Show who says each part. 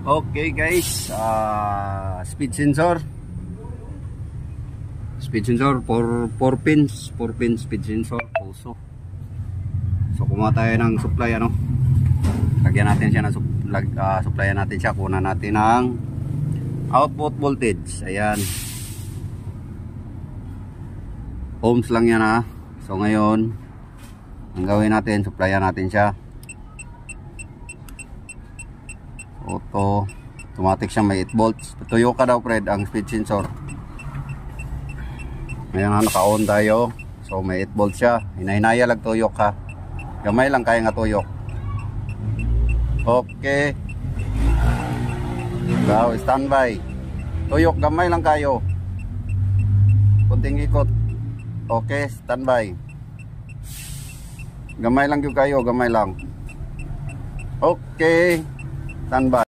Speaker 1: Okay guys, speed sensor 4 pins speed sensor puso. So kumuha tayo ng supply, lagyan natin siya ng supplyan natin siya, kunan natin ng output voltage. Ayan, ohms lang yan So ngayon ang gawin natin, supplyan natin siya. Auto, automatic siya, may 8 volts. Tuyo ka daw Fred ang speed sensor. Ngayon naka-on tayo. So may 8 volts siya. Hinahinaya lang tuyok ha. Gamay lang kaya nga tuyok. Okay. Now standby. Tuyok gamay lang kayo. Kunting ikot. Okay, standby. Gamay lang yung kayo, gamay lang. Okay. Standby.